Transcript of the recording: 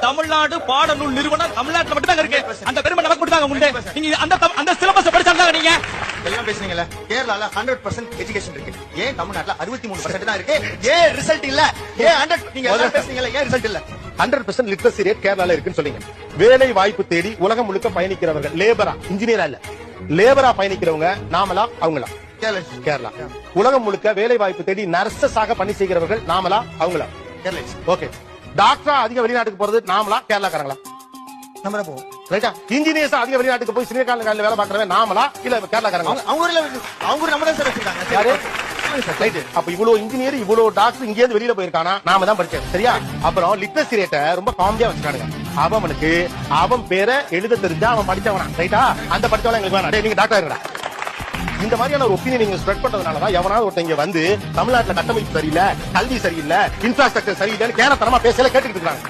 தமிழ்நாடு பாடநூல் நிறுவனம் தமிழ்நாட்டுல மட்டும் தான் இருக்கு. அந்த பெருமை நமக்கு மட்டும் தான் உண்டு. நீங்க அந்த சிலபஸ் படிச்சாங்க நீங்க எல்லாம் பேசுனீங்கல்ல. கேரளால 100% எஜுகேஷன் இருக்கு. ஏன் தமிழ்நாட்டுல 63% தான் இருக்கு? ஏன் ரிசல்ட் இல்ல? ஏன் 100 நீங்க எல்லாம் பேசுனீங்கல்ல, ஏன் ரிசல்ட் இல்ல? 100% லிட்ரஸி ரேட் கேரளால இருக்குன்னு சொல்லுங்க. வேலை வாய்ப்பு தேடி உலகம் முழுக்க பயணிக்கிறவர்கள் லேபரா, இன்ஜினியரா இல்ல, லேபரா பயணிக்கிறவங்க நாமலா அவங்களா? கேரளா. உலகம் முழுக்க வேலை வாய்ப்பு தேடி நர்சஸாக பணி செய்கிறவர்கள் நாமலா அவங்களா? ஓகே. டாக்டரா அதிக வெளிநாட்டுக்கு போறது நாமலா கேரளாக்காரங்களா? நம்ம தான் போவோம். ரைட்டா. இன்ஜினியர்ஸ் அதிக வெளிநாட்டுக்கு போய் சிறிய வேலை பார்க்கறவங்க நாமலா இல்ல கேரளாக்காரங்களா? அவங்க ஊர்ல நம்ம தான் சார் வச்சிருக்காங்க. யாரு? ரைட். அப்ப இவ்வளவு இன்ஜினியர் இவ்வளவு டாக்டர் இங்க இருந்து வெளியில போயிருக்கானா? நாம தான் படிச்சோம். சரியா? அப்புறம் லிட்ரஸி ரேட்ட ரொம்ப காமியா வச்சிருக்கானுங்க. அவனுக்கு அவன் பேரை எழுத தெரிஞ்சா அவன் படிச்சவனா? ரைட்டா? அந்த படிச்சவன எங்களுக்கு வேணாம். நீங்க டாக்டர் இருங்கடா. இந்த மாதிரியான ஒரு ஒப்பீனியன் நீங்க ஸ்ப்ரெட் பண்றதுனாலதான் எவனாவது ஒருத்தங்க வந்து தமிழ்நாட்டுல கட்டமைப்பு சரியில்லை, கல்வி சரியில்லை, இன்ஃப்ராஸ்ட்ரக்சர் சரியில்லைன்னு கேரளத்தனமா பேசல கேட்டுக்கிட்டு இருக்காங்க.